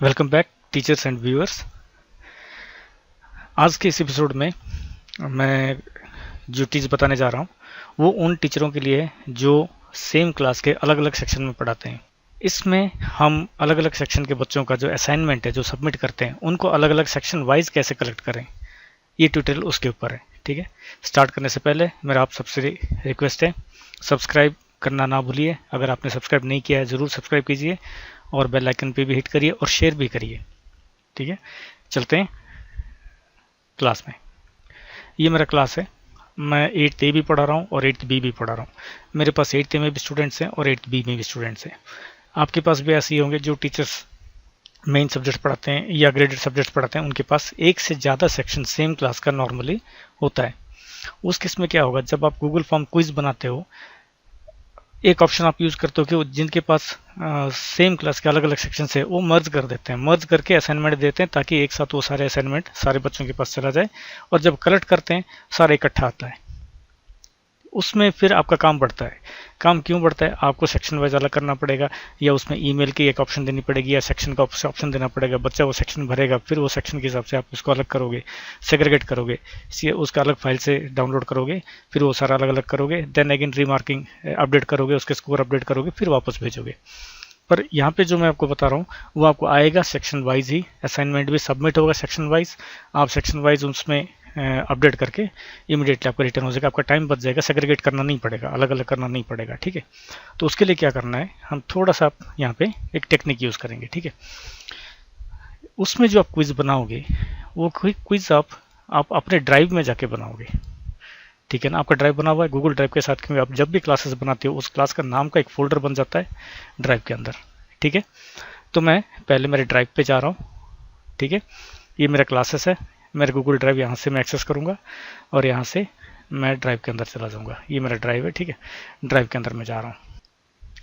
Welcome back teachers and viewers. आज के इस एपिसोड में मैं जो चीज़ बताने जा रहा हूँ वो उन टीचरों के लिए है जो सेम क्लास के अलग अलग सेक्शन में पढ़ाते हैं। इसमें हम अलग अलग सेक्शन के बच्चों का जो असाइनमेंट है जो सबमिट करते हैं उनको अलग अलग सेक्शन वाइज कैसे कलेक्ट करें, ये ट्यूटोरियल उसके ऊपर है। ठीक है, स्टार्ट करने से पहले मेरा आप सबसे रिक्वेस्ट है, सब्सक्राइब करना ना भूलिए। अगर आपने सब्सक्राइब नहीं किया है ज़रूर सब्सक्राइब कीजिए और बेल आइकन पे भी हिट करिए और शेयर भी करिए। ठीक है, चलते हैं क्लास में। ये मेरा क्लास है, मैं 8th ए भी पढ़ा रहा हूँ और 8th बी भी पढ़ा रहा हूँ। मेरे पास 8th ए में भी स्टूडेंट्स हैं और 8th बी में भी स्टूडेंट्स हैं। आपके पास भी ऐसे ही होंगे जो टीचर्स मेन सब्जेक्ट पढ़ाते हैं या ग्रेडेड सब्जेक्ट पढ़ाते हैं, उनके पास एक से ज़्यादा सेक्शन सेम क्लास का नॉर्मली होता है। उस केस में क्या होगा, जब आप गूगल फॉर्म क्विज बनाते हो एक ऑप्शन आप यूज़ करते हो कि जिनके पास सेम क्लास के अलग अलग सेक्शन है वो मर्ज कर देते हैं, मर्ज करके असाइनमेंट देते हैं ताकि एक साथ वो सारे असाइनमेंट सारे बच्चों के पास चला जाए और जब कलेक्ट करते हैं सारा इकट्ठा आता है। उसमें फिर आपका काम बढ़ता है। काम क्यों बढ़ता है, आपको सेक्शन वाइज अलग करना पड़ेगा या उसमें ईमेल की एक ऑप्शन देनी पड़ेगी या सेक्शन का ऑप्शन देना पड़ेगा। बच्चा वो सेक्शन भरेगा, फिर वो सेक्शन के हिसाब से आप उसको अलग करोगे, सेग्रीगेट करोगे, उसका अलग फाइल से डाउनलोड करोगे, फिर वो सारा अलग अलग करोगे, देन अगेन रीमार्किंग अपडेट करोगे, उसके स्कोर अपडेट करोगे, फिर वापस भेजोगे। पर यहाँ पे जो मैं आपको बता रहा हूँ वो आपको आएगा सेक्शन वाइज ही, असाइनमेंट भी सबमिट होगा सेक्शन वाइज। आप सेक्शन वाइज उसमें अपडेट करके इमीडिएटली आपका रिटर्न हो जाएगा, आपका टाइम बच जाएगा, सेग्रीगेट करना नहीं पड़ेगा, अलग अलग करना नहीं पड़ेगा। ठीक है, तो उसके लिए क्या करना है, हम थोड़ा सा यहाँ पे एक टेक्निक यूज़ करेंगे। ठीक है, उसमें जो आप क्विज बनाओगे वो क्विज आप अपने ड्राइव में जाके बनाओगे। ठीक है ना, आपका ड्राइव बना हुआ है गूगल ड्राइव के साथ, क्योंकि आप जब भी क्लासेस बनाते हो उस क्लास का नाम का एक फोल्डर बन जाता है ड्राइव के अंदर। ठीक है, तो मैं पहले मेरे ड्राइव पे जा रहा हूँ। ठीक है, ये मेरा क्लासेस है, मेरा गूगल ड्राइव यहाँ से मैं एक्सेस करूँगा और यहाँ से मैं ड्राइव के अंदर चला जाऊँगा। ये मेरा ड्राइव है। ठीक है, ड्राइव के अंदर मैं जा रहा हूँ।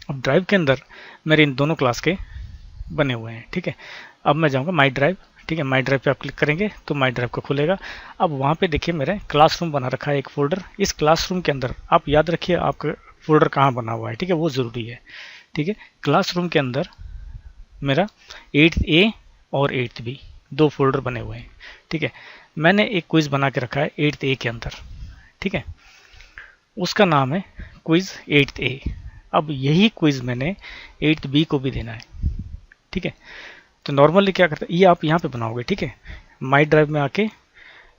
अब ड्राइव के अंदर मेरे इन दोनों क्लास के बने हुए हैं। ठीक है, अब मैं जाऊँगा माई ड्राइव। ठीक है, माई ड्राइव पे आप क्लिक करेंगे तो माई ड्राइव को खुलेगा। अब वहाँ पे देखिए मेरे क्लासरूम बना रखा है एक फोल्डर। इस क्लासरूम के अंदर आप याद रखिए आपका फोल्डर कहाँ बना हुआ है। ठीक है, वो ज़रूरी है। ठीक है, क्लासरूम के अंदर मेरा 8th ए और 8th बी दो फोल्डर बने हुए हैं। ठीक है, मैंने एक क्विज बना के रखा है 8th ए के अंदर। ठीक है, उसका नाम है क्विज 8th ए। अब यही क्विज मैंने 8th बी को भी देना है। ठीक है, तो नॉर्मली क्या करते हैं, ये आप यहाँ पे बनाओगे। ठीक है, माई ड्राइव में आके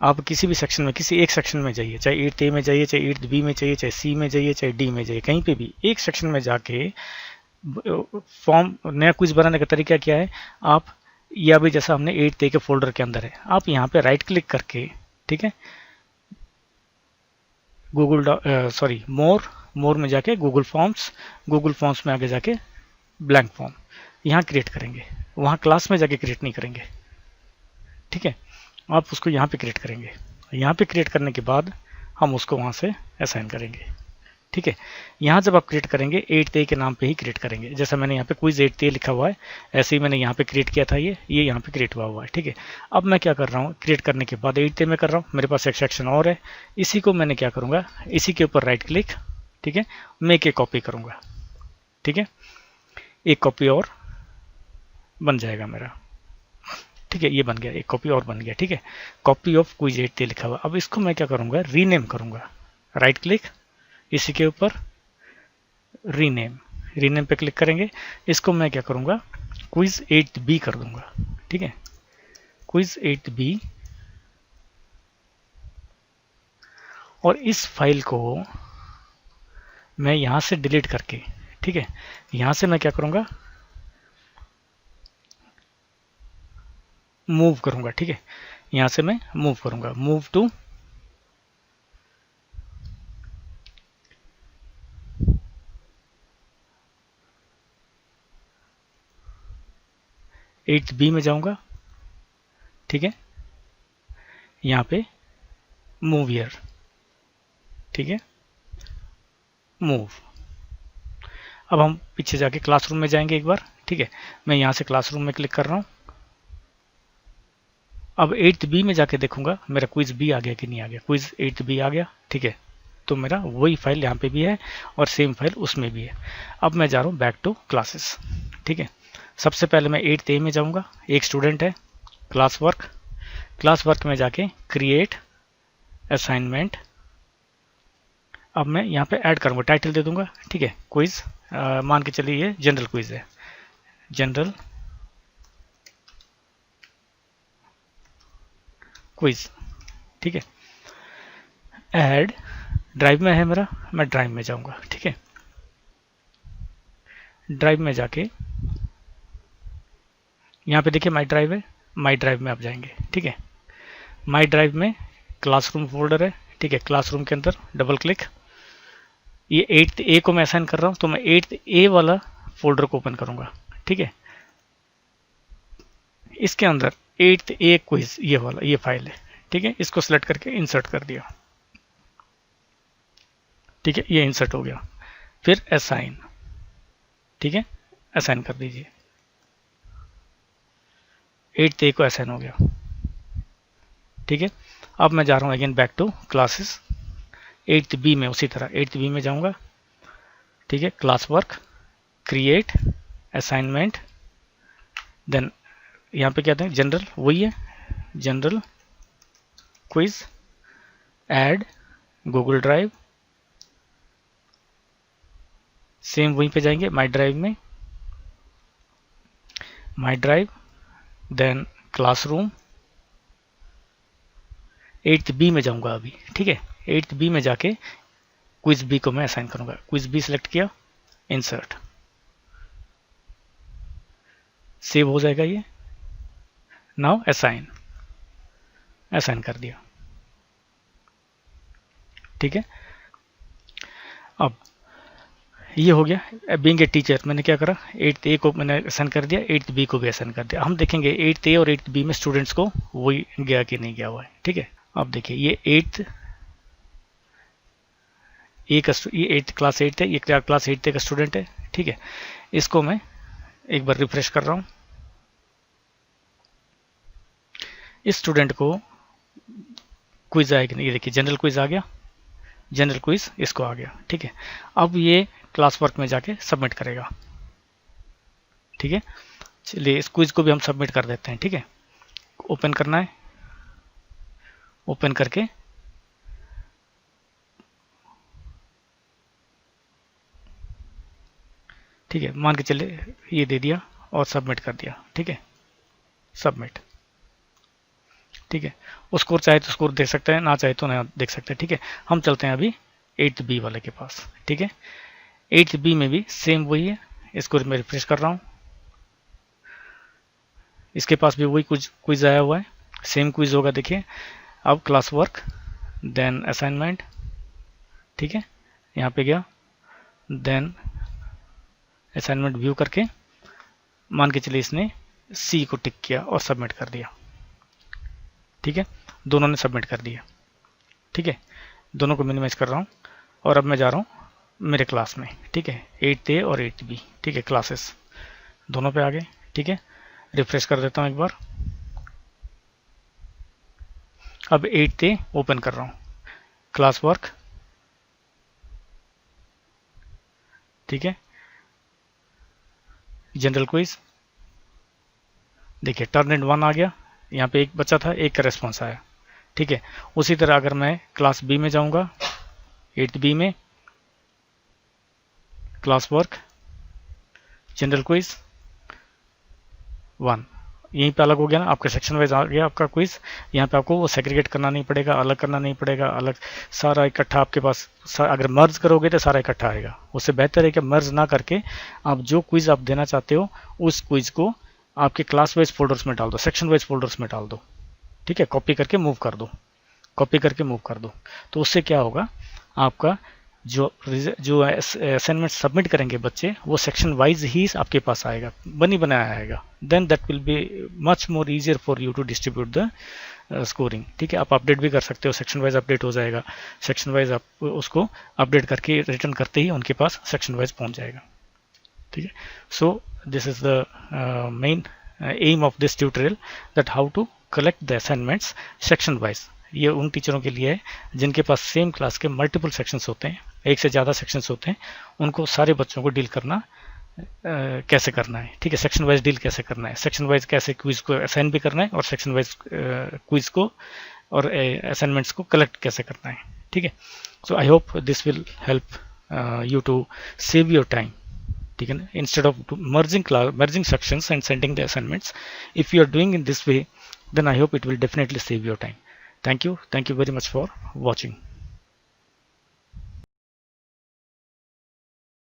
आप किसी भी सेक्शन में, किसी एक सेक्शन में जाइए, चाहे 8th ए में जाइए, चाहे 8th बी में जाइए, चाहे सी में जाइए, चाहे डी में जाइए, कहीं पे भी एक सेक्शन में जाके फॉर्म नया क्विज बनाने का तरीका क्या है, आप ये अभी जैसा हमने 8th ए के फोल्डर के अंदर है, आप यहाँ पे राइट क्लिक करके, ठीक है, मोर में जाके गूगल फॉर्म्स में आगे जाके ब्लैंक फॉर्म यहाँ क्रिएट करेंगे। वहाँ क्लास में जाके क्रिएट नहीं करेंगे। ठीक है, आप उसको यहाँ पे क्रिएट करेंगे। यहाँ पे क्रिएट करने के बाद हम उसको वहाँ से असाइन करेंगे। ठीक है, यहाँ जब आप क्रिएट करेंगे 8th ए के नाम पे ही क्रिएट करेंगे। जैसा मैंने यहाँ पे क्विज 8th ए लिखा हुआ है ऐसे ही मैंने यहाँ पे क्रिएट किया था, ये यहाँ पे क्रिएट हुआ है। ठीक है, अब मैं क्या कर रहा हूँ, क्रिएट करने के बाद 8th ए में कर रहा हूँ, मेरे पास एक सेक्शन और है, इसी को मैंने क्या करूँगा, इसी के ऊपर राइट क्लिक, ठीक है, मेक ए कॉपी करूँगा। ठीक है, एक कॉपी और बन जाएगा मेरा। ठीक है, ये बन गया, एक कॉपी और बन गया। ठीक है, कॉपी ऑफ क्विज 8th ए लिखा हुआ। अब इसको मैं क्या करूँगा, रीनेम करूँगा, राइट क्लिक, इसी के ऊपर रीनेम पे क्लिक करेंगे। इसको मैं क्या करूँगा, क्विज 8th बी कर दूंगा। ठीक है, क्विज 8th बी, और इस फाइल को मैं यहाँ से डिलीट करके, ठीक है, यहाँ से मैं क्या करूँगा, मूव करूँगा। ठीक है, यहाँ से मैं मूव करूँगा, मूव टू एट्थ बी में जाऊंगा। ठीक है, यहाँ पे मूव हियर, ठीक है, मूव। अब हम पीछे जाके क्लासरूम में जाएंगे एक बार। ठीक है, मैं यहाँ से क्लासरूम में क्लिक कर रहा हूँ। अब 8th बी में जाके देखूंगा मेरा क्विज बी आ गया कि नहीं आ गया। क्विज 8th बी आ गया। ठीक है, तो मेरा वही फाइल यहाँ पे भी है और सेम फाइल उसमें भी है। अब मैं जा रहा हूँ बैक टू क्लासेस। ठीक है, सबसे पहले मैं 8th ए में जाऊंगा, एक स्टूडेंट है, क्लास वर्क में जाके क्रिएट असाइनमेंट, अब मैं यहाँ पे ऐड करूंगा, टाइटल दे दूंगा, ठीक है, क्विज, मान के चलिए ये जनरल क्विज है, जनरल क्विज, ठीक है। ऐड ड्राइव में है मेरा, मैं ड्राइव में जाऊंगा, ठीक है। ड्राइव में जाके यहाँ पे देखिए माई ड्राइव है, माई ड्राइव में आप जाएंगे, ठीक है। माई ड्राइव में क्लासरूम फोल्डर है, ठीक है। क्लासरूम के अंदर डबल क्लिक, ये 8th ए को मैं असाइन कर रहा हूँ, तो मैं 8th ए वाला फोल्डर को ओपन करूंगा, ठीक है। इसके अंदर 8th ए क्विज ये वाला ये फाइल है, ठीक है। इसको सिलेक्ट करके इंसर्ट कर दिया, ठीक है, ये इंसर्ट हो गया। फिर असाइन, ठीक है, असाइन कर दीजिए, 8th ए को असाइन हो गया, ठीक है। अब मैं जा रहा हूँ again back to classes, 8th B में उसी तरह 8th बी में जाऊंगा, ठीक है। Class work, create assignment, then यहाँ पे क्या दें, जनरल वही है, general quiz, add Google Drive, same वहीं पे जाएंगे माई ड्राइव में, my drive, then classroom, 8th B में जाऊंगा अभी, ठीक है। 8th बी में जाके क्विज बी को मैं असाइन करूंगा, क्विज बी सिलेक्ट किया, इंसर्ट, सेव हो जाएगा ये। नाउ असाइन, असाइन कर दिया, ठीक है। अब ये हो गया, बीइंग ए टीचर मैंने क्या करा, 8th ए को मैंने असाइन कर दिया, 8th बी को भी असाइन कर दिया। हम देखेंगे 8th ए और 8th बी में स्टूडेंट्स को वही गया कि नहीं गया हुआ है, ठीक है। अब देखिए ये 8th ए का, ये 8th क्लास 8th है, ये क्लास 8th का स्टूडेंट है, ठीक है। इसको मैं एक बार रिफ्रेश कर रहा हूँ, इस स्टूडेंट को क्विज आएगा नहीं, ये देखिए जनरल क्विज आ गया, जनरल क्विज इसको आ गया, ठीक है। अब ये क्लास वर्क में जाके सबमिट करेगा, ठीक है। चलिए इस क्विज को भी हम सबमिट कर देते हैं, ठीक है। ओपन करना है, ओपन करके ठीक है, मान के चले ये दे दिया और सबमिट कर दिया, ठीक है, सबमिट, ठीक है। वो स्कोर चाहे तो स्कोर देख सकते हैं, ना चाहे तो ना देख सकते हैं, ठीक है। हम चलते हैं अभी 8th बी वाले के पास, ठीक है। 8th बी में भी सेम वही है, इसको मैं रिफ्रेश कर रहा हूँ, इसके पास भी वही कुछ क्विज आया हुआ है, सेम क्विज होगा, देखिए। अब क्लास वर्क, देन असाइनमेंट, ठीक है, यहाँ पे गया, देन असाइनमेंट व्यू करके मान के चलिए इसने सी को टिक किया और सबमिट कर दिया, ठीक है। दोनों ने सबमिट कर दिया, ठीक है। दोनों को मिनिमाइज कर रहा हूँ और अब मैं जा रहा हूँ मेरे क्लास में, ठीक है, 8th ए और 8th बी, ठीक है, क्लासेस दोनों पे आ गए, ठीक है। रिफ्रेश कर देता हूँ एक बार, अब 8th ए ओपन कर रहा हूँ, क्लास वर्क, ठीक है, जनरल क्विज, देखिए टर्न इन 1 आ गया, यहाँ पे एक बच्चा था, एक का रेस्पॉन्स आया, ठीक है। उसी तरह अगर मैं क्लास बी में जाऊंगा, 8th बी में क्लास वर्क, जनरल क्विज 1, यहीं पे अलग हो गया ना, आपका सेक्शन वाइज आ गया आपका क्विज। यहाँ पे आपको वो सेग्रीगेट करना नहीं पड़ेगा, अलग करना नहीं पड़ेगा, अलग सारा इकट्ठा आपके पास, अगर मर्ज करोगे तो सारा इकट्ठा आएगा। उससे बेहतर है कि मर्ज ना करके आप जो क्विज आप देना चाहते हो उस क्विज को आपके क्लास वाइज फोल्डर्स में डाल दो, सेक्शन वाइज फोल्डर्स में डाल दो, ठीक है। कॉपी करके मूव कर दो, कॉपी करके मूव कर दो, तो उससे क्या होगा, आपका जो असाइनमेंट सबमिट करेंगे बच्चे, वो सेक्शन वाइज ही आपके पास आएगा, बनी बनाया आएगा। Then that will be much more easier for you to distribute the scoring, ठीक है। आप अपडेट भी कर सकते हो, सेक्शन वाइज अपडेट हो जाएगा, सेक्शन वाइज आप उसको अपडेट करके रिटर्न करते ही उनके पास सेक्शन वाइज पहुंच जाएगा, ठीक है। So this is the main aim of this tutorial, that how to collect the assignments section wise. ये उन टीचरों के लिए है जिनके पास सेम क्लास के मल्टीपल सेक्शंस होते हैं, एक से ज़्यादा सेक्शंस होते हैं, उनको सारे बच्चों को डील करना कैसे करना है, ठीक है, सेक्शन वाइज डील कैसे करना है, सेक्शन वाइज कैसे क्विज को असाइन भी करना है और सेक्शन वाइज क्विज को और असाइनमेंट्स को कलेक्ट कैसे करना है, ठीक है। So I hope this will help you to save your time, ठीक है ना, instead of merging sections and sending the assignments, if you are doing in this way, then I hope it will definitely save your time. Thank you very much for watching.